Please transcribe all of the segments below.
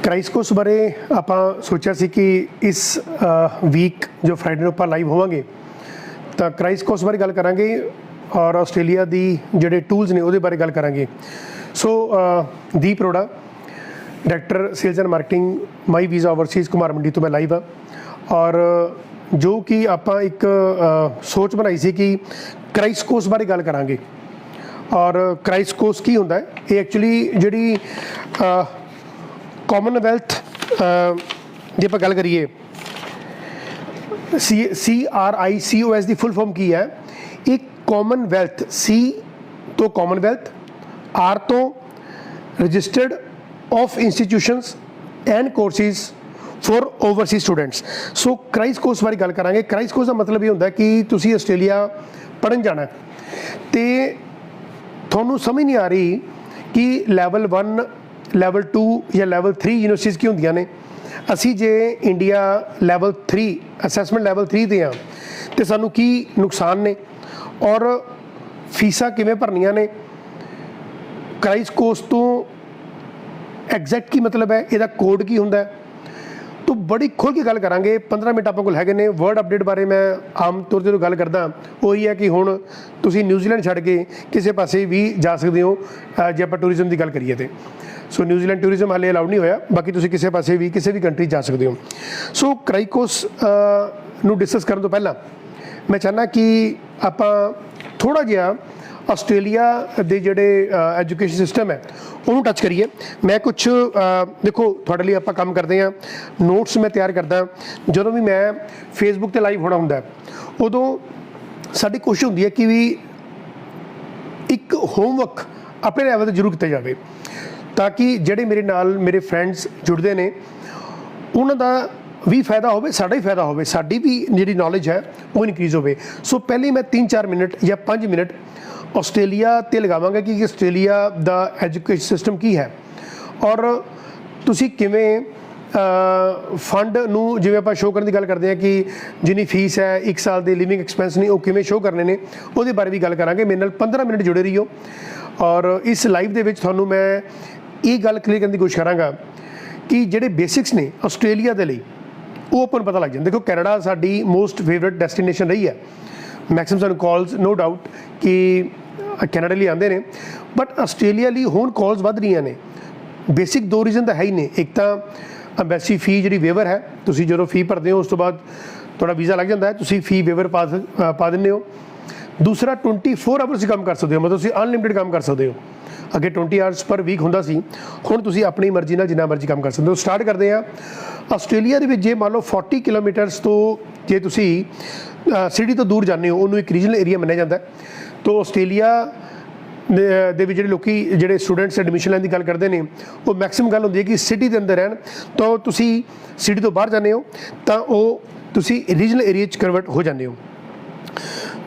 Christ course बारे ਆਪਾਂ ਸੋਚਿਆ ਸੀ ਕਿ ਇਸ ਵੀਕ ਜੋ ਫਰਾਈਡੇ ਨੂੰ ਆਪਾਂ ਲਾਈਵ ਹੋਵਾਂਗੇ ਤਾਂ ਕ੍ਰਾਈਸਟ ਕੋਰਸ ਬਾਰੇ ਗੱਲ ਕਰਾਂਗੇ ਔਰ ਆਸਟ੍ਰੇਲੀਆ ਦੀ ਜਿਹੜੇ ਟੂਲਸ ਨੇ ਉਹਦੇ ਬਾਰੇ ਗੱਲ ਕਰਾਂਗੇ। So Deep Arora director sales and marketing My Visa Overseas Kumar Mandi तो मैं लाइव हाँ और जो कि आप एक सोच बनाई सी कि क्राइस्ट कोर्स बारे गल करांगे और क्राइस्ट कोर्स की होंदा है ये एक्चुअली जिहड़ी कॉमनवैल्थ जे आपां गल करिए CRICOS की फुल फॉर्म की है एक कॉमनवैल्थ C तो कॉमनवैल्थ R तो registered of institutions and courses for overseas students। So Christ course बारे गल करांगे। क्राइस्ट कोर्स का मतलब ये होंदा कि तुसी आस्ट्रेलिया पढ़न जाना ते तुहानूं समझ नहीं आ रही कि लैवल 1 लैवल 2 या लैवल 3 यूनिवर्सिटीज़ की होंदियां ने। असी जे इंडिया लैवल 3 असैसमेंट लैवल 3 ते हाँ तो सानूं की नुकसान ने और फीसां किवें भरनियां ने। क्राइस्ट कोर्स तो एग्जैक्ट की मतलब है ਇਹਦਾ कोड की होंदा है तो बड़ी खुल के गल करांगे। 15 मिनट ਆਪਾਂ ਕੋਲ ਹੈਗੇ ਨੇ। वर्ड अपडेट बारे मैं आम तौर ਤੇ ਗੱਲ ਕਰਦਾ ਉਹੀ ਹੈ ਕਿ ਹੁਣ ਤੁਸੀਂ ਨਿਊਜ਼ੀਲੈਂਡ ਛੱਡ ਕੇ ਕਿਸੇ ਪਾਸੇ ਵੀ ਜਾ ਸਕਦੇ ਹੋ ਜੇ ਆਪਾਂ ਟੂਰਿਜ਼ਮ ਦੀ ਗੱਲ ਕਰੀਏ ਤੇ। ਸੋ ਨਿਊਜ਼ੀਲੈਂਡ ਟੂਰਿਜ਼ਮ ਹਾਲੇ ਅਲਾਉਡ ਨਹੀਂ ਹੋਇਆ, ਬਾਕੀ ਤੁਸੀਂ ਕਿਸੇ ਪਾਸੇ ਵੀ ਕਿਸੇ ਵੀ ਕੰਟਰੀ ਜਾ ਸਕਦੇ ਹੋ। ਸੋ ਕ੍ਰਾਈਕੋਸ ਨੂੰ ਡਿਸਕਸ ਕਰਨ ਤੋਂ ਪਹਿਲਾਂ ਮੈਂ ਚਾਹੁੰਦਾ ਕਿ ਆਪਾਂ ਥੋੜਾ ਜਿਹਾ ਆਸਟ੍ਰੇਲੀਆ ਦੇ ਜਿਹੜੇ ਐਜੂਕੇਸ਼ਨ ਸਿਸਟਮ ਹੈ ਉਹਨੂੰ ਟੱਚ ਕਰੀਏ। ਮੈਂ ਕੁਛ ਦੇਖੋ ਤੁਹਾਡੇ ਲਈ ਆਪਾਂ ਕੰਮ ਕਰਦੇ ਹਾਂ, ਨੋਟਸ ਮੈਂ ਤਿਆਰ ਕਰਦਾ। ਜਦੋਂ ਵੀ ਮੈਂ ਫੇਸਬੁੱਕ 'ਤੇ ਲਾਈਵ ਹੋਣਾ ਹੁੰਦਾ ਉਦੋਂ ਸਾਡੀ ਕੋਸ਼ਿਸ਼ ਹੁੰਦੀ ਹੈ ਕਿ ਵੀ ਇੱਕ ਹੋਮਵਰਕ ਆਪਣੇ ਲੈਵਲ 'ਤੇ ਜ਼ਰੂਰ ਕੀਤਾ ਜਾਵੇ ਤਾਂ ਕਿ ਜਿਹੜੇ ਮੇਰੇ ਨਾਲ ਮੇਰੇ ਫਰੈਂਡਸ ਜੁੜਦੇ ਨੇ ਉਹਨਾਂ ਦਾ ਵੀ ਫਾਇਦਾ ਹੋਵੇ, ਸਾਡਾ ਹੀ ਫਾਇਦਾ ਹੋਵੇ, ਸਾਡੀ ਵੀ ਜਿਹੜੀ ਨੌਲੇਜ ਹੈ ਉਹ ਇਨਕਰੀਜ਼ ਹੋਵੇ। ਸੋ ਪਹਿਲੇ ਮੈਂ 3-4 ਮਿੰਟ ਜਾਂ 5 ਮਿੰਟ ਆਸਟ੍ਰੇਲੀਆ 'ਤੇ ਲਗਾਵਾਂਗਾ ਕਿ ਆਸਟ੍ਰੇਲੀਆ ਦਾ ਐਜੂਕੇਸ਼ਨ ਸਿਸਟਮ ਕੀ ਹੈ ਔਰ ਤੁਸੀਂ ਕਿਵੇਂ ਫੰਡ ਨੂੰ ਜਿਵੇਂ ਆਪਾਂ ਸ਼ੋਅ ਕਰਨ ਦੀ ਗੱਲ ਕਰਦੇ ਹਾਂ ਕਿ ਜਿੰਨੀ ਫੀਸ ਹੈ 1 ਸਾਲ ਦੇ ਲਿਵਿੰਗ ਐਕਸਪੈਂਸ ਨੇ ਉਹ ਕਿਵੇਂ ਸ਼ੋਅ ਕਰਨੇ ਨੇ ਉਹਦੇ ਬਾਰੇ ਵੀ ਗੱਲ ਕਰਾਂਗੇ। ਮੇਰੇ ਨਾਲ 15 ਮਿੰਟ ਜੁੜੇ ਰਹੀਓ ਔਰ ਇਸ ਲਾਈਵ ਦੇ ਵਿੱਚ ਤੁਹਾਨੂੰ ਮੈਂ ਇਹ ਗੱਲ ਕਲੀਅਰ ਕਰਨ ਦੀ ਕੋਸ਼ਿਸ਼ ਕਰਾਂਗਾ ਕਿ ਜਿਹੜੇ ਬੇਸਿਕਸ ਨੇ ਆਸਟ੍ਰੇਲੀਆ ਦੇ ਲਈ ਉਹ ਆਪਾਂ ਨੂੰ ਪਤਾ ਲੱਗ ਜਾਂਦਾ। ਦੇਖੋ ਕੈਨੇਡਾ ਸਾਡੀ ਮੋਸਟ ਫੇਵਰਟ ਡੈਸਟੀਨੇਸ਼ਨ ਰਹੀ ਹੈ। ਮੈਕਸਿਮਮ ਸਾਨੂੰ ਕਾਲਸ ਨੋ ਡਾਊਟ ਕਿ ਕੈਨੇਡਾ ਲਈ ਆਉਂਦੇ ਨੇ ਬਟ ਆਸਟ੍ਰੇਲੀਆ ਲਈ ਹੁਣ ਕਾਲਸ ਵੱਧ ਰਹੀਆਂ ਨੇ। ਬੇਸਿਕ 2 ਰੀਜ਼ਨ ਤਾਂ ਹੈ ਹੀ ਨੇ। ਇੱਕ ਤਾਂ ਅੰਬੈਸੀ ਫੀ ਜਿਹੜੀ ਵੇਵਰ ਹੈ, ਤੁਸੀਂ ਜਦੋਂ ਫੀ ਭਰਦੇ ਹੋ ਉਸ ਤੋਂ ਬਾਅਦ ਤੁਹਾਡਾ ਵੀਜ਼ਾ ਲੱਗ ਜਾਂਦਾ ਹੈ, ਤੁਸੀਂ ਫੀ ਵੇਵਰ ਪਾ ਦਿੰਦੇ ਹੋ। ਦੂਸਰਾ 24 ਆਵਰਸ ਕੰਮ ਕਰ ਸਕਦੇ ਹੋ, ਮਤਲਬ ਤੁਸੀਂ ਅਨਲਿਮਿਟਿਡ ਕੰਮ ਕਰ ਸਕਦੇ ਹੋ। ਅੱਗੇ 20 ਆਵਰਸ ਪਰ ਵੀਕ ਹੁੰਦਾ ਸੀ, ਹੁਣ ਤੁਸੀਂ ਆਪਣੀ ਮਰਜ਼ੀ ਨਾਲ ਜਿੰਨਾ ਮਰਜ਼ੀ ਕੰਮ ਕਰ ਸਕਦੇ ਹੋ। ਸਟਾਰਟ ਕਰਦੇ ਹਾਂ ਆਸਟ੍ਰੇਲੀਆ ਦੇ ਵਿੱਚ। ਜੇ ਮੰਨ ਲਓ 40 ਕਿਲੋਮੀਟਰਸ ਤੋਂ ਜੇ ਤੁਸੀਂ ਸਿਟੀ ਤੋਂ ਦੂਰ ਜਾਂਦੇ ਹੋ ਉਹਨੂੰ ਇੱਕ ਰੀਜਨਲ ਏਰੀਆ ਮੰਨਿਆ ਜਾਂਦਾ। ਤਾਂ ਆਸਟ੍ਰੇਲੀਆ ਦੇ ਵਿੱਚ ਜਿਹੜੇ ਲੋਕੀ ਜਿਹੜੇ ਸਟੂਡੈਂਟਸ ਐਡਮਿਸ਼ਨ ਲੈਣ ਦੀ ਗੱਲ ਕਰਦੇ ਨੇ ਉਹ ਮੈਕਸਿਮਮ ਗੱਲ ਹੁੰਦੀ ਹੈ ਕਿ ਸਿਟੀ ਦੇ ਅੰਦਰ ਰਹਿਣ। ਤਾਂ ਤੁਸੀਂ ਸਿਟੀ ਤੋਂ ਬਾਹਰ ਜਾਂਦੇ ਹੋ ਤਾਂ ਉਹ ਤੁਸੀਂ ਰੀਜਨਲ ਏਰੀਆ 'ਚ ਕਨਵਰਟ ਹੋ ਜਾਂਦੇ ਹੋ।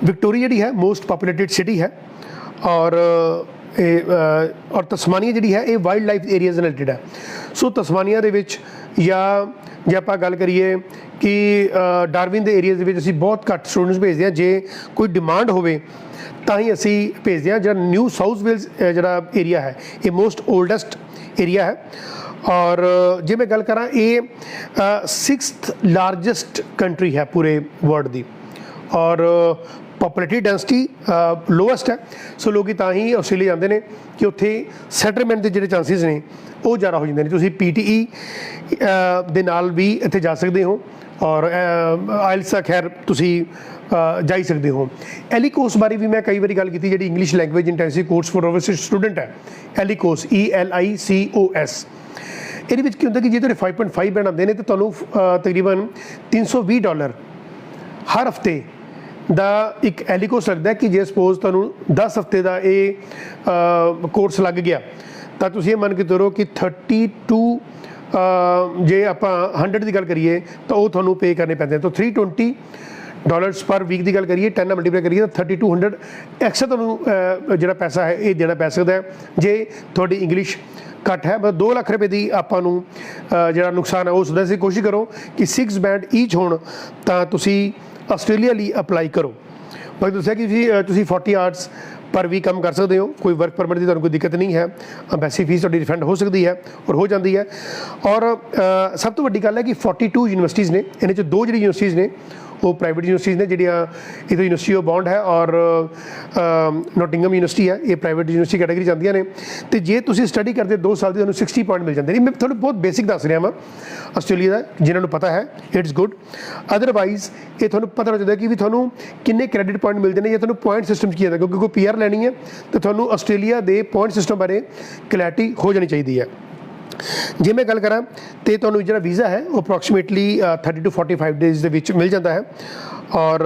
ਵਿਕਟੋਰੀਆ ਜਿਹੜੀ ਹੈ ਮੋਸਟ ਪਾਪੂਲੇਟਿਡ ਸਿਟੀ ਹੈ ਔਰ ਤਸਮਾਨੀਆ ਜਿਹੜੀ ਹੈ ਇਹ ਵਾਈਲਡ ਲਾਈਫ ਏਰੀਆਜ਼ ਨਾਲ ਰਿਲੇਟਡ ਹੈ। ਸੋ ਤਸਮਾਨੀਆ ਦੇ ਵਿੱਚ ਜਾਂ ਜੇ ਆਪਾਂ ਗੱਲ ਕਰੀਏ ਕਿ ਡਾਰਵਿਨ ਦੇ ਏਰੀਆਜ਼ ਦੇ ਵਿੱਚ ਅਸੀਂ ਬਹੁਤ ਘੱਟ ਸਟੂਡੈਂਟਸ ਭੇਜਦੇ ਹਾਂ। ਜੇ ਕੋਈ ਡਿਮਾਂਡ ਹੋਵੇ ਤਾਂ ਹੀ ਅਸੀਂ ਭੇਜਦੇ ਹਾਂ। ਜਿਹੜਾ ਨਿਊ ਸਾਊਥ ਵੇਲਸ ਜਿਹੜਾ ਏਰੀਆ ਹੈ ਇਹ ਮੋਸਟ ਓਲਡੈਸਟ ਏਰੀਆ ਹੈ ਔਰ ਜੇ ਮੈਂ ਗੱਲ ਕਰਾਂ ਇਹ 6th ਲਾਰਜੈਸਟ ਕੰਟਰੀ ਹੈ ਪੂਰੇ ਵਰਲਡ ਦੀ ਔਰ ਪੋਪੂਲੇਟਿਡ ਡੈਂਸਿਟੀ ਲੋਐਸਟ ਹੈ। ਸੋ ਲੋਕ ਤਾਂ ਹੀ ਆਸਟ੍ਰੇਲੀਆ ਜਾਂਦੇ ਨੇ ਕਿ ਉੱਥੇ ਸੈਟਲਮੈਂਟ ਦੇ ਜਿਹੜੇ ਚਾਂਸਿਸ ਨੇ ਉਹ ਜ਼ਿਆਦਾ ਹੋ ਜਾਂਦੇ ਨੇ। ਤੁਸੀਂ PTE ਦੇ ਨਾਲ ਵੀ ਇੱਥੇ ਜਾ ਸਕਦੇ ਹੋ ਔਰ ਆਇਲਸ ਦਾ ਖੈਰ ਤੁਸੀਂ ਜਾ ਹੀ ਸਕਦੇ ਹੋ। ਐਲੀਕੋਸ ਬਾਰੇ ਵੀ ਮੈਂ ਕਈ ਵਾਰੀ ਗੱਲ ਕੀਤੀ, ਜਿਹੜੀ English language intensive course for Overseas student ਹੈ ਐਲੀਕੋਸ ELICOS। ਇਹਦੇ ਵਿੱਚ ਕੀ ਹੁੰਦਾ ਕਿ ਜੇ ਤੁਹਾਡੇ 5.5 ਬੈਂਡ ਆਉਂਦੇ ਨੇ ਤਾਂ ਤੁਹਾਨੂੰ ਤਕਰੀਬਨ $320 ਹਰ ਹਫ਼ਤੇ ਦਾ ਇੱਕ ਐਲੀਕੋਸ ਲੱਗਦਾ ਕਿ ਜੇ ਸਪੋਜ਼ ਤੁਹਾਨੂੰ 10 ਹਫ਼ਤੇ ਦਾ ਇਹ ਕੋਰਸ ਲੱਗ ਗਿਆ ਤਾਂ ਤੁਸੀਂ ਇਹ ਮੰਨ ਕੇ ਤੁਰੋ ਕਿ 32 ਜੇ ਆਪਾਂ 100 ਦੀ ਗੱਲ ਕਰੀਏ ਤਾਂ ਉਹ ਤੁਹਾਨੂੰ ਪੇ ਕਰਨੇ ਪੈਂਦੇ। ਤਾਂ $320 ਪਰ ਵੀਕ ਦੀ ਗੱਲ ਕਰੀਏ 10 ਨਾਲ ਮਲਟੀਪਲਾਈ ਕਰੀਏ ਤਾਂ 3200 ਐਕਸਟਰਾ ਤੁਹਾਨੂੰ ਜਿਹੜਾ ਪੈਸਾ ਹੈ ਇਹ ਦੇਣਾ ਪੈ ਸਕਦਾ ਹੈ ਜੇ ਤੁਹਾਡੀ ਇੰਗਲਿਸ਼ ਘੱਟ ਹੈ। ਬਸ 2 ਲੱਖ ਰੁਪਏ ਦੀ ਆਪਾਂ ਨੂੰ ਜਿਹੜਾ ਨੁਕਸਾਨ ਹੈ ਉਹ ਸੁਧਾਰਨ ਦੀ ਕੋਸ਼ਿਸ਼ ਕਰੋ ਕਿ 6 ਬੈਂਡ ਈਚ ਹੋਣ ਤਾਂ ਤੁਸੀਂ ਆਸਟ੍ਰੇਲੀਆ ਲਈ ਅਪਲਾਈ ਕਰੋ। ਮੈਂ ਦੱਸਿਆ ਕਿ ਤੁਸੀਂ 40 ਆਵਰਸ पर भी काम कर सकते हो, कोई वर्क परमिट की तुहानूं कोई दिक्कत नहीं है, अंबैसी फीस तुहाडी रिफंड हो सकती है और हो जाती है। और सब तो वड्डी गल है कि 42 यूनिवर्सिटीज़ ने, इन्हां च 2 जिहड़ी यूनिवर्सिटीज़ ने वो प्राइवेट यूनिवर्सिटीज़ ने, जिहड़ियां इधर यूनिवर्सिटी ऑफ बॉन्ड है और नॉटिंगम यूनिवर्सिटी है, ये प्राइवेट यूनिवर्सिटी कैटेगरी जांदियां ने। तो जे तुसीं स्टडी करते 2 साल की तुहानूं 60 पॉइंट मिल जाते हैं। मैं तुहानूं बहुत बेसिक दस रहा वां आस्ट्रेलिया का, जिन्होंने पता है इट्स गुड। अदरवाइज ये तुहानूं पता होना चाहिए कि भी तुहानूं किन्ने क्रेडिट पॉइंट मिलते हैं, या तुहानूं पॉइंट सिस्टम की है, क्योंकि कोई PR लैनी है तो तुहानूं आस्ट्रेलिया के पॉइंट सिस्टम बारे क्लैरिटी हो जानी चाहिए है। जे मैं गल करा तो तुहानूं जिहड़ा वीज़ा है वो अप्रॉक्सीमेटली 30 to 45 डेज़ दे विच मिल जाता है। और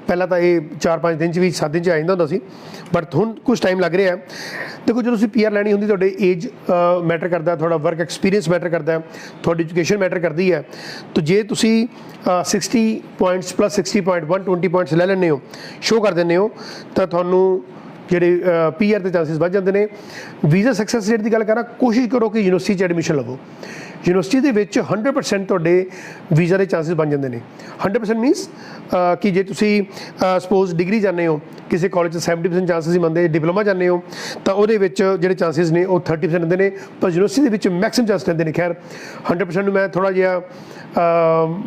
पहला तो ये 4-5 दिन भी 7 दिन आ जाता होंदा सी, बट हुण कुछ टाइम लग रहा है। देखो जो तुसीं PR लैनी होंदी, तुहाडे एज मैटर करता है, थोड़ा वर्क एक्सपीरियंस मैटर करता है, थोड़ी एजुकेशन मैटर करती है। तो जे तुसीं 60 पॉइंट्स प्लस 60 पॉइंट 120 पॉइंट्स लै लैंदे हो, शो कर दिंदे हो, तो तुहानूं ਜਿਹੜੇ PR ਦੇ ਚਾਂਸਿਸ ਵੱਧ ਜਾਂਦੇ ਨੇ। ਵੀਜ਼ਾ ਸਕਸੈਸ ਰੇਟ ਦੀ ਗੱਲ ਕਰਾਂ, ਕੋਸ਼ਿਸ਼ ਕਰੋ ਕਿ ਯੂਨੀਵਰਸਿਟੀ 'ਚ ਐਡਮਿਸ਼ਨ ਲਵੋ। ਯੂਨੀਵਰਸਿਟੀ ਦੇ ਵਿੱਚ 100% ਤੁਹਾਡੇ ਵੀਜ਼ਾ ਦੇ ਚਾਂਸਿਸ ਬਣ ਜਾਂਦੇ ਨੇ। 100% ਮੀਨਸ ਕਿ ਜੇ ਤੁਸੀਂ ਸਪੋਜ਼ ਡਿਗਰੀ ਜਾਂਦੇ ਹੋ ਕਿਸੇ ਕਾਲਜ 'ਚ 70% ਚਾਂਸਿਸ ਹੀ ਮੰਨਦੇ, ਡਿਪਲੋਮਾ ਜਾਂਦੇ ਹੋ ਤਾਂ ਉਹਦੇ ਵਿੱਚ ਜਿਹੜੇ ਚਾਂਸਿਸ ਨੇ ਉਹ 30% ਰਹਿੰਦੇ ਨੇ, ਪਰ ਯੂਨੀਵਰਸਿਟੀ ਦੇ ਵਿੱਚ ਮੈਕਸਿਮਮ ਚਾਂਸ ਰਹਿੰਦੇ ਨੇ। ਖੈਰ 100% ਨੂੰ ਮੈਂ ਥੋੜ੍ਹਾ ਜਿਹਾ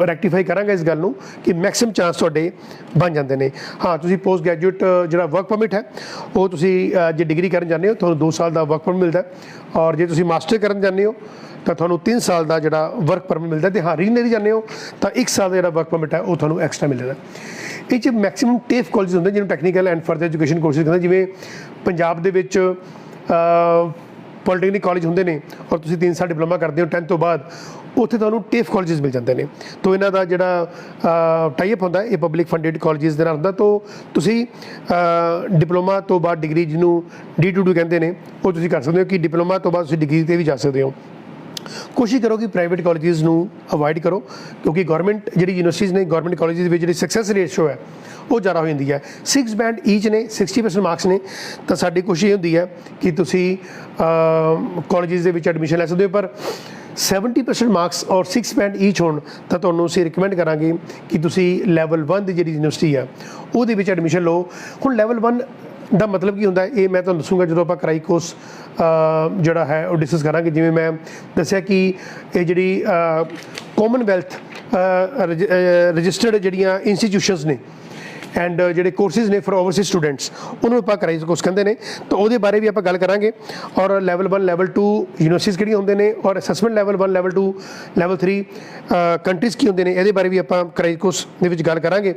ਰੈਕਟੀਫਾਈ ਕਰਾਂਗਾ ਇਸ ਗੱਲ ਨੂੰ ਕਿ ਮੈਕਸਿਮਮ ਚਾਂਸ ਤੁਹਾਡੇ ਬਣ ਜਾਂਦੇ ਨੇ। ਹਾਂ, ਤੁਸੀਂ ਪੋਸਟ ਗ੍ਰੈਜੂਏਟ ਜਿਹੜਾ ਵਰਕ ਪਰਮਿਟ ਹੈ ਉਹ ਤੁਸੀਂ ਜੇ ਡਿਗਰੀ ਕਰਨ ਜਾਂਦੇ ਹੋ ਤੁਹਾਨੂੰ 2 ਸਾਲ ਦਾ ਵਰਕ ਪਰਮਿਟ ਮਿਲਦਾ, ਔਰ ਜੇ ਤੁਸੀਂ ਮਾਸਟਰ ਕਰਨ ਜਾਂਦੇ ਹੋ ਤਾਂ ਤੁਹਾਨੂੰ 3 ਸਾਲ ਦਾ ਜਿਹੜਾ ਵਰਕ ਪਰਮਿਟ ਮਿਲਦਾ। ਅਤੇ ਹਾਂ, ਰੀਜਨਰੀ ਜਾਂਦੇ ਹੋ ਤਾਂ 1 ਸਾਲ ਦਾ ਜਿਹੜਾ ਵਰਕ ਪਰਮਿਟ ਹੈ ਉਹ ਤੁਹਾਨੂੰ ਐਕਸਟਰਾ ਮਿਲੇਗਾ। ਇਹ 'ਚ ਮੈਕਸਿਮਮ ਟੇਫ ਕਾਲਜ ਹੁੰਦੇ ਜਿਹਨੂੰ technical and further education courses ਕਹਿੰਦੇ, ਜਿਵੇਂ ਪੰਜਾਬ ਦੇ ਵਿੱਚ ਪੋਲੀਟੈਕਨਿਕ ਕਾਲਜ ਹੁੰਦੇ ਨੇ ਔਰ ਤੁਸੀਂ 3 ਸਾਲ ਡਿਪਲੋਮਾ ਕਰਦੇ ਹੋ 10th ਤੋਂ ਬਾਅਦ, ਉੱਥੇ ਤੁਹਾਨੂੰ ਟੇਫ ਕਾਲਜਸ ਮਿਲ ਜਾਂਦੇ ਨੇ। ਤਾਂ ਇਹਨਾਂ ਦਾ ਜਿਹੜਾ ਟਾਈਅਪ ਹੁੰਦਾ ਇਹ ਪਬਲਿਕ ਫੰਡਡ ਕਾਲਜਸ ਦੇ ਨਾਲ ਹੁੰਦਾ। ਤਾਂ ਤੁਸੀਂ ਡਿਪਲੋਮਾ ਤੋਂ ਬਾਅਦ ਡਿਗਰੀ, ਜਿਹਨੂੰ D2 ਕਹਿੰਦੇ ਨੇ, ਉਹ ਤੁਸੀਂ ਕਰ ਸਕਦੇ ਹੋ ਕਿ ਡਿਪਲੋਮਾ ਤੋਂ ਬਾਅਦ ਤੁਸੀਂ ਡਿਗਰੀ 'ਤੇ ਵੀ ਜਾ ਸਕਦੇ ਹੋ। ਕੋਸ਼ਿਸ਼ ਕਰੋ ਕਿ ਪ੍ਰਾਈਵੇਟ ਕਾਲਜਸ ਨੂੰ ਅਵੋਇਡ ਕਰੋ, ਕਿਉਂਕਿ ਗੌਰਮੈਂਟ ਜਿਹੜੀ ਯੂਨੀਵਰਸਿਟੀਜ਼ ਨੇ, ਗੌਰਮੈਂਟ ਕਾਲਜਸ ਦੇ ਵਿੱਚ ਜਿਹੜੀ ਸਕਸੈਸ ਰੇਸ਼ੋ ਹੈ ਉਹ ਜ਼ਿਆਦਾ ਹੋ ਜਾਂਦੀ ਹੈ। 6 ਬੈਂਡ ਈਚ ਨੇ, 60% ਮਾਰਕਸ ਨੇ, ਤਾਂ ਸਾਡੀ ਕੋਸ਼ਿਸ਼ ਇਹ ਹੁੰਦੀ ਹੈ ਕਿ ਤੁਸੀਂ ਕਾਲਜਸ ਦੇ ਵਿੱਚ ਐਡਮਿਸ਼ਨ ਲੈ ਸਕਦੇ ਹੋ। ਪਰ 70% ਮਾਰਕਸ ਔਰ 6 ਬੈਂਡ ਈਚ ਹੋਣ ਤਾਂ ਤੁਹਾਨੂੰ ਅਸੀਂ ਰਿਕਮੈਂਡ ਕਰਾਂਗੇ ਕਿ ਤੁਸੀਂ ਲੈਵਲ 1 ਦੀ ਜਿਹੜੀ ਯੂਨੀਵਰਸਿਟੀ ਆ ਉਹਦੇ ਵਿੱਚ ਐਡਮਿਸ਼ਨ ਲਓ। ਹੁਣ ਲੈਵਲ 1 ਦਾ ਮਤਲਬ ਕੀ ਹੁੰਦਾ ਇਹ ਮੈਂ ਤੁਹਾਨੂੰ ਦੱਸੂਗਾ ਜਦੋਂ ਆਪਾਂ ਕਰਾਈ ਕੋਰਸ ਜਿਹੜਾ ਹੈ ਉਹ ਡਿਸਕਸ ਕਰਾਂਗੇ। ਜਿਵੇਂ ਮੈਂ ਦੱਸਿਆ ਕਿ ਇਹ ਜਿਹੜੀ ਕਾਮਨਵੈਲਥ ਰਜਿਸਟਰਡ ਜਿਹੜੀਆਂ ਇੰਸਟੀਟਿਊਸ਼ਨਸ ਨੇ ਐਂਡ ਜਿਹੜੇ ਕੋਰਸਿਸ ਨੇ ਫॉर ओवरसीज ਸਟੂਡੈਂਟਸ, ਉਹਨੂੰ ਆਪਾਂ ਕਰਾਈ ਕੋਰਸ ਕਹਿੰਦੇ ਨੇ। ਤਾਂ ਉਹਦੇ ਬਾਰੇ ਵੀ ਆਪਾਂ ਗੱਲ ਕਰਾਂਗੇ। ਔਰ ਲੈਵਲ 1 ਲੈਵਲ 2 ਯੂਨੀਵਰਸਿਟੀਜ਼ ਕਿਹੜੀਆਂ ਹੁੰਦੇ ਨੇ, ਔਰ assessment level 1 level 2 level 3 countries ਕੀ ਹੁੰਦੇ ਨੇ, ਇਹਦੇ ਬਾਰੇ ਵੀ ਆਪਾਂ ਕਰਾਈ ਕੋਰਸ ਦੇ ਵਿੱਚ ਗੱਲ ਕਰਾਂਗੇ।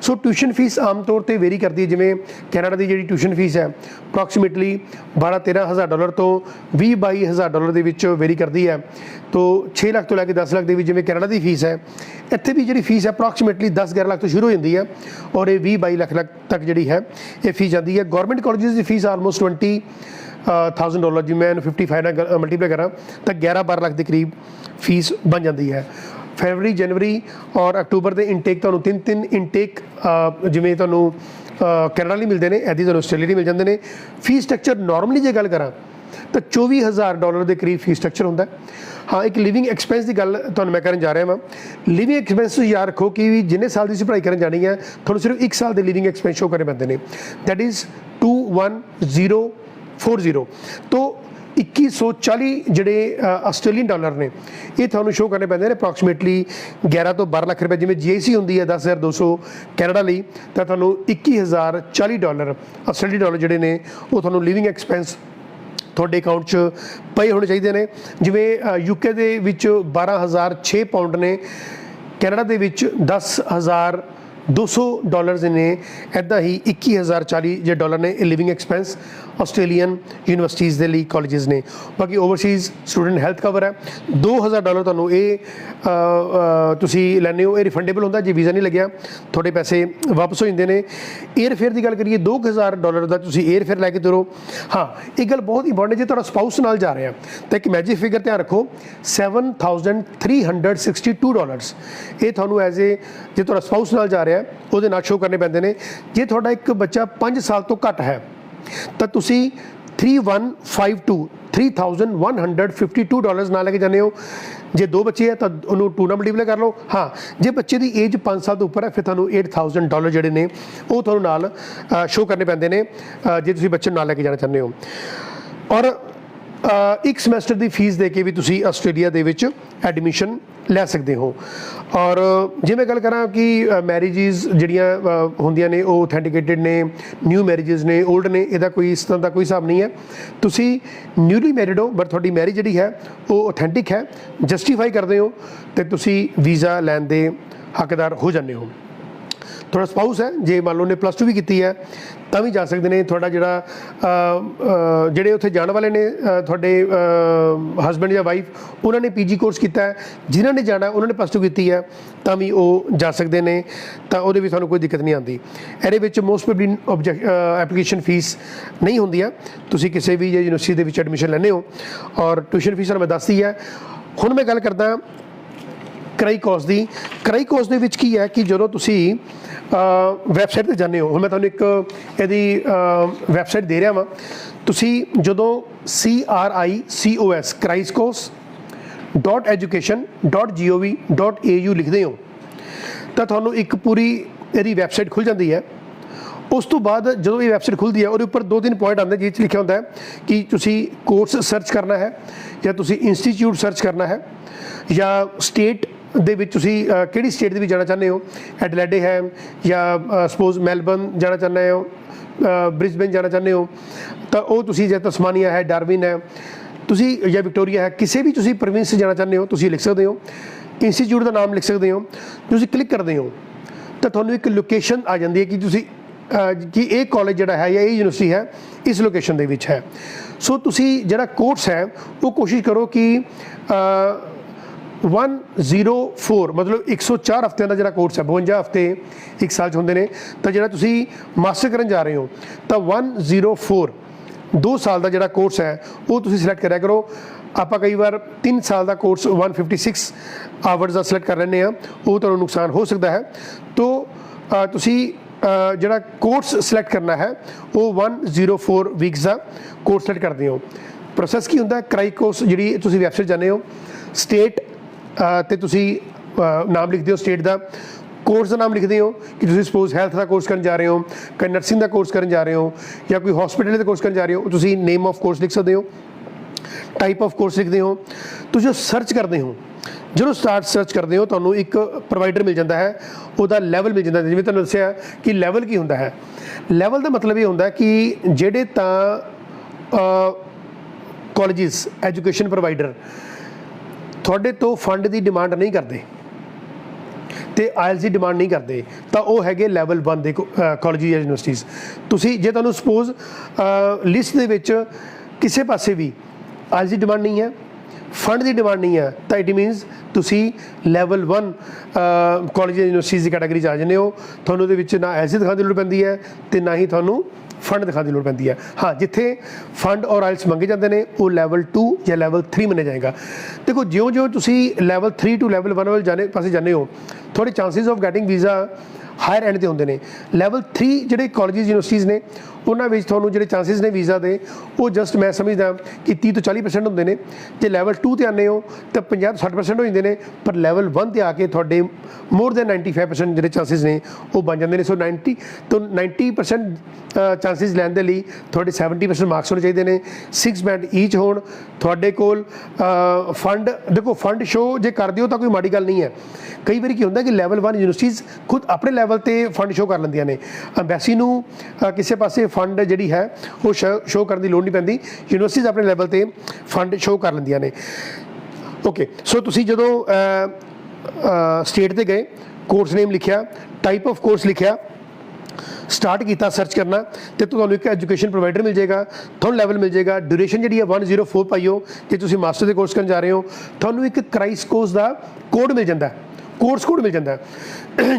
ਸੋ ਟਿਊਸ਼ਨ ਫੀਸ ਆਮ ਤੌਰ 'ਤੇ ਵੇਰੀ ਕਰਦੀ ਹੈ। ਜਿਵੇਂ ਕੈਨੇਡਾ ਦੀ ਜਿਹੜੀ ਟਿਊਸ਼ਨ ਫੀਸ ਹੈ ਅਪਰੋਕਸੀਮੇਟਲੀ $12,000-13,000 ਤੋਂ $20,000-22,000 ਦੇ ਵਿੱਚ ਵੇਰੀ ਕਰਦੀ ਹੈ। तो 6 ਲੱਖ ਤੋਂ ਲੈ ਕੇ 10 ਲੱਖ ਦੇ ਵਿੱਚ ਜਿਵੇਂ ਕੈਨੇਡਾ ਦੀ ਫੀਸ ਹੈ, ਇੱਥੇ ਵੀ ਜਿਹੜੀ ਫੀਸ ਹੈ ਅਪਰੋਕਸੀਮੇਟਲੀ 10-11 ਲੱਖ ਤੋਂ ਸ਼ੁਰੂ ਹੋ ਜਾਂਦੀ ਹੈ ਔਰ ਇਹ 20-22 ਲੱਖ ਤੱਕ ਜਿਹੜੀ ਹੈ ਇਹ ਫੀਸ ਜਾਂਦੀ ਹੈ। ਗੌਰਮੈਂਟ ਕਾਲਜਸ ਦੀ ਫੀਸ ਆਲਮੋਸਟ $20,000, ਜਿਵੇਂ ਮੈਂ 55 ਨਾਲ ਮਲਟੀਪਲਾਈ ਕਰਾਂ ਤਾਂ 11-12 ਲੱਖ ਦੇ ਕਰੀਬ ਫੀਸ ਬਣ ਜਾਂਦੀ ਹੈ। ਫਰਵਰੀ, ਜਨਵਰੀ ਔਰ ਅਕਤੂਬਰ ਦੇ ਇਨਟੇਕ ਤੁਹਾਨੂੰ 3 ਇਨਟੇਕ ਜਿਵੇਂ ਤੁਹਾਨੂੰ ਕੈਨੇਡਾ ਲਈ ਮਿਲਦੇ ਨੇ, ਇੱਦਾਂ ਤੁਹਾਨੂੰ ਆਸਟ੍ਰੇਲੀਆ ਲਈ ਮਿਲ ਜਾਂਦੇ ਨੇ। ਫੀਸ ਸਟਰਕਚਰ ਨੋਰਮਲੀ ਜੇ ਗੱਲ ਕਰਾਂ ਤਾਂ $24,000 ਦੇ ਕਰੀਬ ਫੀਸ ਸਟਰਕਚਰ ਹੁੰਦਾ। ਹਾਂ, ਇੱਕ ਲਿਵਿੰਗ ਐਕਸਪੈਂਸ ਦੀ ਗੱਲ ਤੁਹਾਨੂੰ ਮੈਂ ਕਰਨ ਜਾ ਰਿਹਾ ਵਾਂ। ਲਿਵਿੰਗ ਐਕਸਪੈਂਸ ਯਾਦ ਰੱਖੋ ਕਿ ਵੀ ਜਿੰਨੇ ਸਾਲ ਦੀ ਤੁਸੀਂ ਪੜ੍ਹਾਈ ਕਰਨ ਜਾਣੀ ਹੈ ਤੁਹਾਨੂੰ ਸਿਰਫ 1 ਸਾਲ ਦੇ ਲਿਵਿੰਗ ਐਕਸਪੈਂਸ ਸ਼ੋ ਕਰਨੇ ਪੈਂਦੇ ਨੇ, ਦੈਟ ਇਜ਼ 21,040। ਤੋਂ 2140 ਜਿਹੜੇ ਆਸਟ੍ਰੇਲੀਅਨ ਡਾਲਰ ਨੇ ਇਹ ਤੁਹਾਨੂੰ ਸ਼ੋ ਕਰਨੇ ਪੈਂਦੇ ਨੇ ਅਪਰੋਕਸੀਮੇਟਲੀ 11 ਤੋਂ 12 ਲੱਖ ਰੁਪਏ। ਜਿਵੇਂ GIC ਹੁੰਦੀ ਹੈ 10,200 ਕੈਨੇਡਾ ਲਈ, ਤਾਂ ਤੁਹਾਨੂੰ $21,040 ਆਸਟ੍ਰੇਲੀਅਨ ਡਾਲਰ ਜਿਹੜੇ ਨੇ ਉਹ ਤੁਹਾਨੂੰ ਲਿਵਿੰਗ ਐਕਸਪੈਂਸ ਤੁਹਾਡੇ ਅਕਾਊਂਟ 'ਚ ਪਏ ਹੋਣੇ ਚਾਹੀਦੇ ਨੇ। ਜਿਵੇਂ UK ਦੇ ਵਿੱਚ 12,006 ਪਾਉਂਡ ਨੇ, ਕੈਨੇਡਾ ਦੇ ਵਿੱਚ $10,200 ਨੇ, ਇੱਦਾਂ ਹੀ $21,040 ਜੇ ਡਾਲਰ ਨੇ ਇਹ ਲਿਵਿੰਗ ਐਕਸਪੈਂਸ ਆਸਟ੍ਰੇਲੀਅਨ ਯੂਨੀਵਰਸਿਟੀਜ਼ ਦੇ ਲਈ ਕਾਲਜਸ ਨੇ। ਬਾਕੀ ਓਵਰਸੀਜ਼ ਸਟੂਡੈਂਟ ਹੈਲਥ ਕਵਰ ਹੈ $2,000 ਤੁਹਾਨੂੰ ਇਹ ਤੁਸੀਂ ਲੈਂਦੇ ਹੋ, ਇਹ ਰਿਫੰਡੇਬਲ ਹੁੰਦਾ। ਜੇ ਵੀਜ਼ਾ ਨਹੀਂ ਲੱਗਿਆ ਤੁਹਾਡੇ ਪੈਸੇ ਵਾਪਸ ਹੋ ਜਾਂਦੇ ਨੇ। ਏਅਰ ਫੇਅਰ ਦੀ ਗੱਲ ਕਰੀਏ $2,000 ਦਾ ਤੁਸੀਂ ਏਅਰ ਫੇਅਰ ਲੈ ਕੇ ਤੁਰੋ। ਹਾਂ, ਇੱਕ ਗੱਲ ਬਹੁਤ ਇੰਪੋਰਟੈਂਟ, ਜੇ ਤੁਹਾਡਾ ਸਪਾਊਸ ਨਾਲ ਜਾ ਰਿਹਾ ਤਾਂ ਇੱਕ ਮੈਜਿਕ ਫਿਗਰ ਧਿਆਨ ਰੱਖੋ $7,362 ਇਹ ਤੁਹਾਨੂੰ ਐਜ਼ ਏ ਜੇ ਤੁਹਾਡਾ ਸਪਾਊਸ ਨਾਲ ਜਾ ਰਿਹਾ ਉਹਦੇ ਨਾਲ ਸ਼ੋ ਕਰਨੇ ਪੈਂਦੇ ਨੇ। ਜੇ ਤੁਹਾਡਾ ਇੱਕ ਬੱਚਾ 5 ਸਾਲ ਤੋਂ ਘੱਟ ਹੈ ਤਾਂ ਤੁਸੀਂ 3152 $3,152 ਨਾਲ ਲੈ ਕੇ ਜਾਂਦੇ ਹੋ। ਜੇ 2 ਬੱਚੇ ਹੈ ਤਾਂ ਉਹਨੂੰ 2 ਨਾਲ ਮਲਟੀਪਲਾਈ ਕਰ ਲਓ। ਹਾਂ, ਜੇ ਬੱਚੇ ਦੀ ਏਜ 5 ਸਾਲ ਤੋਂ ਉੱਪਰ ਹੈ ਫਿਰ ਤੁਹਾਨੂੰ $8,000 ਜਿਹੜੇ ਨੇ ਉਹ ਤੁਹਾਨੂੰ ਨਾਲ ਸ਼ੋਅ ਕਰਨੇ ਪੈਂਦੇ ਨੇ ਜੇ ਤੁਸੀਂ ਬੱਚੇ ਨੂੰ ਨਾਲ ਲੈ ਕੇ ਜਾਣਾ ਚਾਹੁੰਦੇ ਹੋ। ਔਰ ਇੱਕ ਸਮੈਸਟਰ ਦੀ ਫੀਸ ਦੇ ਕੇ ਵੀ ਤੁਸੀਂ ਆਸਟ੍ਰੇਲੀਆ ਦੇ ਵਿੱਚ ਐਡਮਿਸ਼ਨ ਲੈ ਸਕਦੇ ਹੋ। ਔਰ ਜੇ ਮੈਂ ਗੱਲ ਕਰਾਂ ਕਿ ਮੈਰਿਜਿਸ ਜਿਹੜੀਆਂ ਹੁੰਦੀਆਂ ਨੇ ਉਹ ਔਥੈਂਟੀਕੇਟਡ ਨੇ, ਨਿਊ ਮੈਰਿਜਿਸ ਨੇ, ਓਲਡ ਨੇ, ਇਹਦਾ ਕੋਈ ਇਸ ਤਰ੍ਹਾਂ ਦਾ ਕੋਈ ਹਿਸਾਬ ਨਹੀਂ ਹੈ। ਤੁਸੀਂ ਨਿਊਲੀ ਮੈਰਿਡ ਹੋ ਬਟ ਤੁਹਾਡੀ ਮੈਰਿਜ ਜਿਹੜੀ ਹੈ ਉਹ ਔਥੈਂਟਿਕ ਹੈ, ਜਸਟੀਫਾਈ ਕਰਦੇ ਹੋ ਅਤੇ ਤੁਸੀਂ ਵੀਜ਼ਾ ਲੈਣ ਦੇ ਹੱਕਦਾਰ ਹੋ ਜਾਂਦੇ ਹੋ। ਤੁਹਾਡਾ ਸਪਾਊਸ ਹੈ, ਜੇ ਮੰਨ ਲਓ ਨੇ +2 ਵੀ ਕੀਤੀ ਹੈ ਤਾਂ ਵੀ ਜਾ ਸਕਦੇ ਨੇ। ਤੁਹਾਡਾ ਜਿਹੜਾ ਜਿਹੜੇ ਉੱਥੇ ਜਾਣ ਵਾਲੇ ਨੇ ਤੁਹਾਡੇ ਹਸਬੈਂਡ ਜਾਂ ਵਾਈਫ, ਉਹਨਾਂ ਨੇ PG ਕੋਰਸ ਕੀਤਾ ਹੈ, ਜਿਨ੍ਹਾਂ ਨੇ ਜਾਣਾ ਉਹਨਾਂ ਨੇ +2 ਕੀਤੀ ਹੈ ਤਾਂ ਵੀ ਉਹ ਜਾ ਸਕਦੇ ਨੇ, ਤਾਂ ਉਹਦੇ ਵਿੱਚ ਤੁਹਾਨੂੰ ਕੋਈ ਦਿੱਕਤ ਨਹੀਂ ਆਉਂਦੀ। ਇਹਦੇ ਵਿੱਚ ਮੋਸਟ ਪ੍ਰੋਬੇਬਲੀ ਐਪਲੀਕੇਸ਼ਨ ਫੀਸ ਨਹੀਂ ਹੁੰਦੀ ਹੈ। ਤੁਸੀਂ ਕਿਸੇ ਵੀ ਯੂਨੀਵਰਸਿਟੀ ਦੇ ਵਿੱਚ ਐਡਮਿਸ਼ਨ ਲੈਂਦੇ ਹੋ ਔਰ ਟਿਊਸ਼ਨ ਫੀਸ ਮੈਂ ਦੱਸਦੀ ਹੈ। ਹੁਣ ਮੈਂ ਗੱਲ ਕਰਦਾ ਕਰਾਈ ਕੋਰਸ ਦੀ। ਕਰਾਈ ਕੋਰਸ ਦੇ ਵਿੱਚ ਕੀ ਹੈ ਕਿ ਜਦੋਂ ਤੁਸੀਂ ਵੈਬਸਾਈਟ 'ਤੇ ਜਾਂਦੇ ਹੋ, ਹੁਣ ਮੈਂ ਤੁਹਾਨੂੰ ਇੱਕ ਇਹਦੀ ਵੈਬਸਾਈਟ ਦੇ ਰਿਹਾ ਵਾਂ। ਤੁਸੀਂ ਜਦੋਂ CRICOS CRISCOS.education.gov.au ਲਿਖਦੇ ਹੋ ਤਾਂ ਤੁਹਾਨੂੰ ਇੱਕ ਪੂਰੀ ਇਹਦੀ ਵੈਬਸਾਈਟ ਖੁੱਲ੍ਹ ਜਾਂਦੀ ਹੈ। ਉਸ ਤੋਂ ਬਾਅਦ ਜਦੋਂ ਇਹ ਵੈਬਸਾਈਟ ਖੁੱਲ੍ਹਦੀ ਹੈ ਉਹਦੇ ਉੱਪਰ 2-3 ਪੁਆਇੰਟ ਆਉਂਦੇ ਜਿਸ 'ਚ ਲਿਖਿਆ ਹੁੰਦਾ ਹੈ ਕਿ ਤੁਸੀਂ ਕੋਰਸ ਸਰਚ ਕਰਨਾ ਹੈ ਜਾਂ ਤੁਸੀਂ ਇੰਸਟੀਚਿਊਟ ਸਰਚ ਕਰਨਾ ਹੈ ਜਾਂ ਸਟੇਟ ਦੇ ਵਿੱਚ ਤੁਸੀਂ ਕਿਹੜੀ ਸਟੇਟ ਦੇ ਵਿੱਚ ਜਾਣਾ ਚਾਹੁੰਦੇ ਹੋ। ਐਡਲੈਡੇ ਹੈ ਜਾਂ ਸਪੋਜ਼ ਮੈਲਬਰਨ ਜਾਣਾ ਚਾਹੁੰਦੇ ਹੋ, ਬ੍ਰਿਸਬੇਨ ਜਾਣਾ ਚਾਹੁੰਦੇ ਹੋ ਤਾਂ ਉਹ ਤੁਸੀਂ, ਜਾਂ ਤਸਮਾਨੀਆ ਹੈ, ਡਾਰਵਿਨ ਹੈ ਤੁਸੀਂ, ਜਾਂ ਵਿਕਟੋਰੀਆ ਹੈ, ਕਿਸੇ ਵੀ ਤੁਸੀਂ ਪ੍ਰੋਵਿੰਸ ਜਾਣਾ ਚਾਹੁੰਦੇ ਹੋ ਤੁਸੀਂ ਲਿਖ ਸਕਦੇ ਹੋ। ਇੰਸਟੀਚਿਊਟ ਦਾ ਨਾਮ ਲਿਖ ਸਕਦੇ ਹੋ। ਤੁਸੀਂ ਕਲਿੱਕ ਕਰਦੇ ਹੋ ਤਾਂ ਤੁਹਾਨੂੰ ਇੱਕ ਲੋਕੇਸ਼ਨ ਆ ਜਾਂਦੀ ਹੈ ਕਿ ਤੁਸੀਂ ਕਿ ਇਹ ਕਾਲਜ ਜਿਹੜਾ ਹੈ ਜਾਂ ਇਹ ਯੂਨੀਵਰਸਿਟੀ ਹੈ ਇਸ ਲੋਕੇਸ਼ਨ ਦੇ ਵਿੱਚ ਹੈ। ਸੋ ਤੁਸੀਂ ਜਿਹੜਾ ਕੋਰਸ ਹੈ ਉਹ ਕੋਸ਼ਿਸ਼ ਕਰੋ ਕਿ 104 ਮਤਲਬ 104 ਹਫ਼ਤਿਆਂ ਦਾ ਜਿਹੜਾ ਕੋਰਸ ਹੈ, 52 ਹਫ਼ਤੇ ਇੱਕ ਸਾਲ 'ਚ ਹੁੰਦੇ ਨੇ, ਤਾਂ ਜਿਹੜਾ ਤੁਸੀਂ ਮਾਸਟਰ ਕਰਨ ਜਾ ਰਹੇ ਹੋ ਤਾਂ 104 2 ਸਾਲ ਦਾ ਜਿਹੜਾ ਕੋਰਸ ਹੈ ਉਹ ਤੁਸੀਂ ਸਿਲੈਕਟ ਕਰਿਆ ਕਰੋ। ਆਪਾਂ ਕਈ ਵਾਰ 3 ਸਾਲ ਦਾ ਕੋਰਸ 156 ਆਵਰਸ ਦਾ ਸਿਲੈਕਟ ਕਰ ਲੈਂਦੇ ਹਾਂ, ਉਹ ਤੁਹਾਨੂੰ ਨੁਕਸਾਨ ਹੋ ਸਕਦਾ ਹੈ। ਤੋ ਤੁਸੀਂ ਜਿਹੜਾ ਕੋਰਸ ਸਿਲੈਕਟ ਕਰਨਾ ਹੈ ਉਹ 104 ਵੀਕਸ ਦਾ ਕੋਰਸ ਸਿਲੈਕਟ ਕਰਦੇ ਹੋ। ਪ੍ਰੋਸੈਸ ਕੀ ਹੁੰਦਾ, ਕਰਾਈਕੋਸ ਜਿਹੜੀ ਤੁਸੀਂ ਵੈਬਸਾਈਟ ਜਾਂਦੇ ਹੋ, ਸਟੇਟ ਅਤੇ ਤੁਸੀਂ ਨਾਮ ਲਿਖਦੇ ਹੋ ਸਟੇਟ ਦਾ, ਕੋਰਸ ਦਾ ਨਾਮ ਲਿਖਦੇ ਹੋ ਕਿ ਤੁਸੀਂ ਸਪੋਜ਼ ਹੈਲਥ ਦਾ ਕੋਰਸ ਕਰਨ ਜਾ ਰਹੇ ਹੋ, ਕੋਈ ਨਰਸਿੰਗ ਦਾ ਕੋਰਸ ਕਰਨ ਜਾ ਰਹੇ ਹੋ ਜਾਂ ਕੋਈ ਹਸਪੀਟਲ ਦਾ ਕੋਰਸ ਕਰਨ ਜਾ ਰਹੇ ਹੋ, ਤੁਸੀਂ ਨੇਮ ਆਫ ਕੋਰਸ ਲਿਖ ਸਕਦੇ ਹੋ, ਟਾਈਪ ਆਫ ਕੋਰਸ ਲਿਖਦੇ ਹੋ। ਤੁਸੀਂ ਸਰਚ ਕਰਦੇ ਹੋ, ਜਦੋਂ ਸਰਚ ਕਰਦੇ ਹੋ ਤੁਹਾਨੂੰ ਇੱਕ ਪ੍ਰੋਵਾਈਡਰ ਮਿਲ ਜਾਂਦਾ ਹੈ, ਉਹਦਾ ਲੈਵਲ ਮਿਲ ਜਾਂਦਾ। ਜਿਵੇਂ ਤੁਹਾਨੂੰ ਦੱਸਿਆ ਕਿ ਲੈਵਲ ਕੀ ਹੁੰਦਾ ਹੈ, ਲੈਵਲ ਦਾ ਮਤਲਬ ਇਹ ਹੁੰਦਾ ਕਿ ਜਿਹੜੇ ਤਾਂ ਕਾਲਜਿਸ, ਐਜੂਕੇਸ਼ਨ ਪ੍ਰੋਵਾਈਡਰ ਤੁਹਾਡੇ ਤੋਂ ਫੰਡ ਦੀ ਡਿਮਾਂਡ ਨਹੀਂ ਕਰਦੇ ਅਤੇ IELTS ਦੀ ਡਿਮਾਂਡ ਨਹੀਂ ਕਰਦੇ ਤਾਂ ਉਹ ਹੈਗੇ ਲੈਵਲ 1 ਦੇ ਕਾਲਜ ਜਾਂ ਯੂਨੀਵਰਸਿਟੀਜ਼। ਤੁਸੀਂ ਜੇ ਤੁਹਾਨੂੰ ਸਪੋਜ਼ ਲਿਸਟ ਦੇ ਵਿੱਚ ਕਿਸੇ ਪਾਸੇ ਵੀ IELTS ਦੀ ਡਿਮਾਂਡ ਨਹੀਂ ਹੈ, ਫੰਡ ਦੀ ਡਿਮਾਂਡ ਨਹੀਂ ਹੈ, ਤਾਂ ਇਟ ਮੀਨਸ ਤੁਸੀਂ ਲੈਵਲ 1 ਕਾਲਜ ਜਾਂ ਯੂਨੀਵਰਸਿਟੀਜ਼ ਦੀ ਕੈਟਾਗਰੀ 'ਚ ਆ ਜਾਂਦੇ ਹੋ। ਤੁਹਾਨੂੰ ਉਹਦੇ ਵਿੱਚ ਨਾ IELTS ਦਿਖਾਉਣ ਦੀ ਲੋੜ ਪੈਂਦੀ ਹੈ ਅਤੇ ਨਾ ਹੀ ਤੁਹਾਨੂੰ ਫੰਡ ਦਿਖਾਉਣ ਦੀ ਲੋੜ ਪੈਂਦੀ ਹੈ। ਹਾਂ, ਜਿੱਥੇ ਫੰਡ ਔਰ IELTS ਮੰਗੇ ਜਾਂਦੇ ਨੇ ਉਹ ਲੈਵਲ 2 ਜਾਂ ਲੈਵਲ 3 ਮੰਨਿਆ ਜਾਏਗਾ। ਦੇਖੋ, ਜਿਉਂ-ਜਿਉਂ ਤੁਸੀਂ ਲੈਵਲ 3 ਟੂ ਲੈਵਲ 1 ਵੱਲ ਪਾਸੇ ਜਾਂਦੇ ਹੋ, ਤੁਹਾਡੇ chances of getting visa higher end 'ਤੇ ਹੁੰਦੇ ਨੇ। ਲੈਵਲ 3 ਜਿਹੜੇ ਕਾਲਜਿਸ ਯੂਨੀਵਰਸਿਟੀਜ਼ ਨੇ ਉਹਨਾਂ ਵਿੱਚ ਤੁਹਾਨੂੰ ਜਿਹੜੇ ਚਾਂਸਿਸ ਨੇ ਵੀਜ਼ਾ ਦੇ ਉਹ ਜਸਟ ਮੈਂ ਸਮਝਦਾ ਕਿ 30 ਤੋਂ 40% ਹੁੰਦੇ ਨੇ। ਜੇ ਲੈਵਲ 2 'ਤੇ ਆਉਂਦੇ ਹੋ ਤਾਂ 50 ਤੋਂ 60% ਹੋ ਜਾਂਦੇ ਨੇ, ਪਰ ਲੈਵਲ 1 'ਤੇ ਆ ਕੇ ਤੁਹਾਡੇ ਮੋਰ ਦੈਨ 95% ਜਿਹੜੇ ਚਾਂਸਿਸ ਨੇ ਉਹ ਬਣ ਜਾਂਦੇ ਨੇ। ਸੋ 90 ਤੋਂ 90% ਚਾਂਸਿਸ ਲੈਣ ਦੇ ਲਈ ਤੁਹਾਡੇ 70% ਮਾਰਕਸ ਹੋਣੇ ਚਾਹੀਦੇ ਨੇ, 6 ਬੈਂਡ ਈਚ ਹੋਣ ਤੁਹਾਡੇ ਕੋਲ। ਫੰਡ ਦੇਖੋ, ਫੰਡ ਸ਼ੋਅ ਜੇ ਕਰ ਦਿਓ ਤਾਂ ਕੋਈ ਮਾੜੀ ਗੱਲ ਨਹੀਂ ਹੈ। ਕਈ ਵਾਰੀ ਕੀ ਹੁੰਦਾ ਕਿ ਲੈਵਲ 1 ਯੂਨੀਵਰਸਿਟੀਜ਼ ਖੁਦ ਆਪਣੇ ਲੈਵਲ 'ਤੇ ਫੰਡ ਸ਼ੋਅ ਕਰ ਲੈਂਦੀਆਂ ਨੇ। ਅੰਬੈਸੀ ਨੂੰ ਕਿਸੇ ਪਾਸੇ ਫੰਡ ਜਿਹੜੀ ਹੈ ਉਹ ਸ਼ੋਅ ਕਰਨ ਦੀ ਲੋੜ ਨਹੀਂ ਪੈਂਦੀ, ਯੂਨੀਵਰਸਿਟੀਜ਼ ਆਪਣੇ ਲੈਵਲ 'ਤੇ ਫੰਡ ਸ਼ੋਅ ਕਰ ਲੈਂਦੀਆਂ ਨੇ। ਓਕੇ, ਸੋ ਤੁਸੀਂ ਜਦੋਂ ਸਟੇਟ 'ਤੇ ਗਏ, ਕੋਰਸ ਨੇਮ ਲਿਖਿਆ, ਟਾਈਪ ਆਫ ਕੋਰਸ ਲਿਖਿਆ, ਸਟਾਰਟ ਕੀਤਾ ਸਰਚ ਕਰਨਾ ਅਤੇ ਤੁਹਾਨੂੰ ਇੱਕ ਐਜੂਕੇਸ਼ਨ ਪ੍ਰੋਵਾਈਡਰ ਮਿਲ ਜਾਏਗਾ, ਤੁਹਾਨੂੰ ਲੈਵਲ ਮਿਲ ਜਾਏਗਾ। ਡਿਊਰੇਸ਼ਨ ਜਿਹੜੀ ਹੈ 104 ਪਾਈਓ। ਜੇ ਤੁਸੀਂ ਮਾਸਟਰ ਦੇ ਕੋਰਸ ਕਰਨ ਜਾ ਰਹੇ ਹੋ ਤੁਹਾਨੂੰ ਇੱਕ ਕਰਾਈਸਕੋਸ ਦਾ ਕੋਡ ਮਿਲ ਜਾਂਦਾ, ਕੋਰਸ ਕੋਡ ਮਿਲ ਜਾਂਦਾ।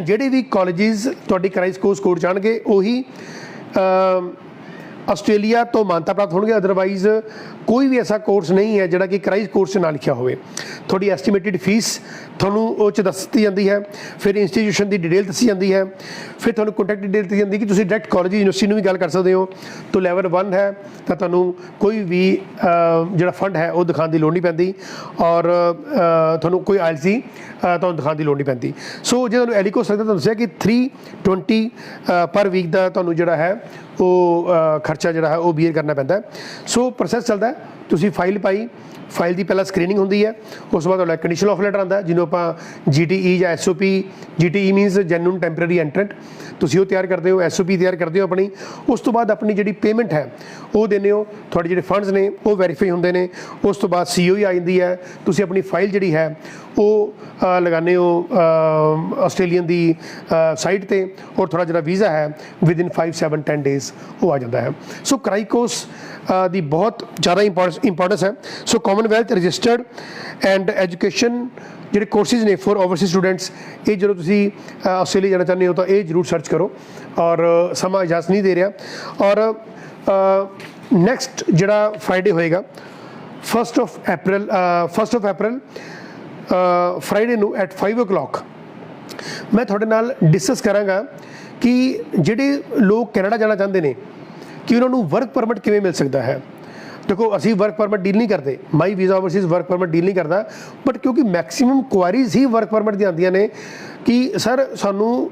ਜਿਹੜੇ ਵੀ ਕਾਲਜਿਸ ਤੁਹਾਡੀ ਕਰਾਈਸਕੋਸ ਕੋਡ ਜਾਣਗੇ ਉਹੀ ਆਸਟ੍ਰੇਲੀਆ ਤੋਂ ਮਾਨਤਾ ਪ੍ਰਾਪਤ ਹੋਣਗੇ, ਅਦਰਵਾਈਜ਼ कोई भी ऐसा कोर्स नहीं है जिहड़ा कि क्राइज कोर्स ना लिखा होवे। थोड़ी एस्टीमेटेड फीस तुहानूं ਉਹ 'ਚ ਦੱਸ ਦਿੱਤੀ ਜਾਂਦੀ ਹੈ, ਫਿਰ ਇੰਸਟੀਟਿਊਸ਼ਨ ਦੀ ਡਿਟੇਲ ਦੱਸੀ ਜਾਂਦੀ ਹੈ, ਫਿਰ ਤੁਹਾਨੂੰ ਕੰਟੈਕਟ ਡਿਟੇਲ ਦਿੱਤੀ ਜਾਂਦੀ ਕਿ ਤੁਸੀਂ ਡਾਇਰੈਕਟ ਕਾਲਜ ਯੂਨੀਵਰਸਿਟੀ ਨੂੰ ਵੀ ਗੱਲ ਕਰ ਸਕਦੇ ਹੋ। ਤੋਂ ਲੈਵਲ 1 ਹੈ ਤਾਂ ਤੁਹਾਨੂੰ ਕੋਈ ਵੀ ਜਿਹੜਾ ਫੰਡ ਹੈ ਉਹ ਦਿਖਾਉਣ ਦੀ ਲੋੜ ਨਹੀਂ ਪੈਂਦੀ, ਔਰ ਤੁਹਾਨੂੰ ਕੋਈ ਆਇਲਸ ਦੀ ਤੁਹਾਨੂੰ ਦਿਖਾਉਣ ਦੀ ਲੋੜ ਨਹੀਂ ਪੈਂਦੀ। ਸੋ ਜੇ ਤੁਹਾਨੂੰ ਐਲੀਕੋਸ ਲੱਗਦਾ ਤੁਹਾਨੂੰ ਦੱਸਿਆ ਕਿ 320 ਪਰ ਵੀਕ ਦਾ ਤੁਹਾਨੂੰ ਜਿਹੜਾ ਹੈ ਉਹ ਖਰਚਾ ਜਿਹੜਾ ਹੈ ਉਹ ਬੀਅਰ ਕਰਨਾ ਪੈਂਦਾ। ਸੋ ਪ੍ਰੋਸੈਸ ਚੱਲਦਾ, ਤੁਸੀਂ ਫਾਈਲ ਪਾਈ, ਫਾਈਲ ਦੀ ਪਹਿਲਾਂ ਸਕਰੀਨਿੰਗ ਹੁੰਦੀ ਹੈ, ਉਸ ਤੋਂ ਬਾਅਦ ਤੁਹਾਡਾ ਕੰਡੀਸ਼ਨਲ ਆਫਰ ਲੈਟਰ ਆਉਂਦਾ ਜਿਹਨੂੰ ਆਪਾਂ GTE ਜਾਂ SOP, GTE ਮੀਨਸ ਜੈਨੂਨ ਟੈਂਪਰੇਰੀ ਐਂਟਰੈਂਟ, ਤੁਸੀਂ ਉਹ ਤਿਆਰ ਕਰਦੇ ਹੋ, SOP ਤਿਆਰ ਕਰਦੇ ਹੋ ਆਪਣੀ। ਉਸ ਤੋਂ ਬਾਅਦ ਆਪਣੀ ਜਿਹੜੀ ਪੇਮੈਂਟ ਹੈ ਉਹ ਦਿੰਦੇ ਹੋ, ਤੁਹਾਡੇ ਜਿਹੜੇ ਫੰਡਸ ਨੇ ਉਹ ਵੈਰੀਫਾਈ ਹੁੰਦੇ ਨੇ। ਉਸ ਤੋਂ ਬਾਅਦ COE ਆ ਜਾਂਦੀ ਹੈ, ਤੁਸੀਂ ਆਪਣੀ ਫਾਈਲ ਜਿਹੜੀ ਹੈ ਉਹ ਲਗਾਉਂਦੇ ਹੋ ਆਸਟ੍ਰੇਲੀਅਨ ਦੀ ਸਾਈਟ 'ਤੇ, ਔਰ ਤੁਹਾਡਾ ਜਿਹੜਾ ਵੀਜ਼ਾ ਹੈ ਵਿਦਿਨ 5, 7, 10 ਡੇਜ਼ ਉਹ ਆ ਜਾਂਦਾ ਹੈ। ਸੋ ਕਰਾਈਕੋਸ ਦੀ ਬਹੁਤ ਜ਼ਿਆਦਾ ਇੰਪੋਰਟੈਂਸ ਹੈ। ਸੋ ਕਾਮਨਵੈਲਥ ਰਜਿਸਟਰਡ ਐਂਡ ਐਜੂਕੇਸ਼ਨ ਜਿਹੜੇ ਕੋਰਸਿਸ ਨੇ ਫॉर ਓਵਰਸੀਜ਼ ਸਟੂਡੈਂਟਸ, ਇਹ ਜਦੋਂ ਤੁਸੀਂ ਆਸਟ੍ਰੇਲੀਆ ਜਾਣਾ ਚਾਹੁੰਦੇ ਹੋ ਤਾਂ ਇਹ ਜ਼ਰੂਰ ਸਰਚ ਕਰੋ, ਔਰ ਸਮਾਂ ਇਜਾਜ਼ਤ ਨਹੀਂ ਦੇ ਰਿਹਾ। ਔਰ ਨੈਕਸਟ ਜਿਹੜਾ ਫਰਾਈਡੇ ਹੋਏਗਾ 1 ਅਪ੍ਰੈਲ ਫਰਾਈਡੇ ਨੂੰ ਐਟ 5 o'clock ਮੈਂ ਤੁਹਾਡੇ ਨਾਲ ਡਿਸਕਸ ਕਰਾਂਗਾ ਕਿ ਜਿਹੜੇ ਲੋਕ ਕੈਨੇਡਾ ਜਾਣਾ ਚਾਹੁੰਦੇ ਨੇ ਕਿ ਉਹਨਾਂ ਨੂੰ ਵਰਕ ਪਰਮਿਟ ਕਿਵੇਂ ਮਿਲ ਸਕਦਾ ਹੈ। ਦੇਖੋ ਅਸੀਂ ਵਰਕ ਪਰਮਿਟ ਡੀਲ ਨਹੀਂ ਕਰਦੇ, My Visa Overseas work permit deal ਨਹੀਂ ਕਰਦਾ, ਬਟ ਕਿਉਂਕਿ ਮੈਕਸਿਮਮ ਕੁਆਰੀਜ਼ ਹੀ ਵਰਕ ਪਰਮਿਟ ਦੀਆਂ ਆਉਂਦੀਆਂ ਨੇ ਕਿ ਸਰ ਸਾਨੂੰ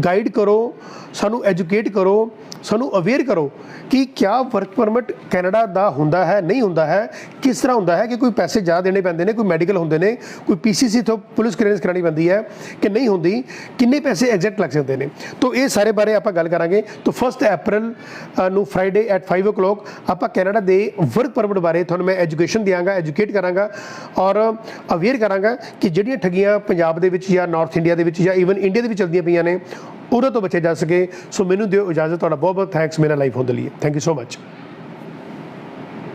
ਗਾਈਡ ਕਰੋ, ਸਾਨੂੰ ਐਜੂਕੇਟ ਕਰੋ, ਸਾਨੂੰ ਅਵੇਅਰ ਕਰੋ ਕਿ ਕਿਆ ਵਰਕ ਪਰਮਿਟ ਕੈਨੇਡਾ ਦਾ ਹੁੰਦਾ ਹੈ, ਨਹੀਂ ਹੁੰਦਾ ਹੈ, ਕਿਸ ਤਰ੍ਹਾਂ ਹੁੰਦਾ ਹੈ, ਕਿ ਕੋਈ ਪੈਸੇ ਜ਼ਿਆਦਾ ਦੇਣੇ ਪੈਂਦੇ ਨੇ, ਕੋਈ ਮੈਡੀਕਲ ਹੁੰਦੇ ਨੇ, ਕੋਈ PCC ਤੋਂ ਪੁਲਿਸ ਕਲੀਅਰੈਂਸ ਕਰਾਉਣੀ ਪੈਂਦੀ ਹੈ ਕਿ ਨਹੀਂ ਹੁੰਦੀ, ਕਿੰਨੇ ਪੈਸੇ ਐਗਜ਼ੈਕਟ ਲੱਗ ਸਕਦੇ ਨੇ। ਤਾਂ ਇਹ ਸਾਰੇ ਬਾਰੇ ਆਪਾਂ ਗੱਲ ਕਰਾਂਗੇ। ਤਾਂ 1 ਅਪ੍ਰੈਲ ਨੂੰ ਫਰਾਈਡੇ ਐਟ 5 o'clock ਆਪਾਂ ਕੈਨੇਡਾ ਦੇ ਵਰਕ ਪਰਮਿਟ ਬਾਰੇ ਤੁਹਾਨੂੰ ਮੈਂ ਐਜੂਕੇਸ਼ਨ ਦਿਆਂਗਾ, ਐਜੂਕੇਟ ਕਰਾਂਗਾ ਔਰ ਅਵੇਅਰ ਕਰਾਂਗਾ ਕਿ ਜਿਹੜੀਆਂ ਠੱਗੀਆਂ ਪੰਜਾਬ ਦੇ ਵਿੱਚ ਜਾਂ ਨਾਰਥ ਇੰਡੀਆ ਦੇ ਵਿੱਚ ਜਾਂ ਈਵਨ ਇੰਡੀਆ ਦੇ ਵਿੱਚ ਚੱਲਦੀਆਂ ਪਈਆਂ ਨੇ ਉਹਨਾਂ ਤੋਂ ਬਚੇ ਜਾ ਸਕੇ। ਸੋ ਮੈਨੂੰ ਦਿਓ ਇਜਾਜ਼ਤ, ਤੁਹਾਡਾ ਬਹੁਤ ਬਹੁਤ ਥੈਂਕਸ ਮੇਰਾ ਲਾਈਵ ਹੋਣ ਦੇ ਲਈ। Thank you so much.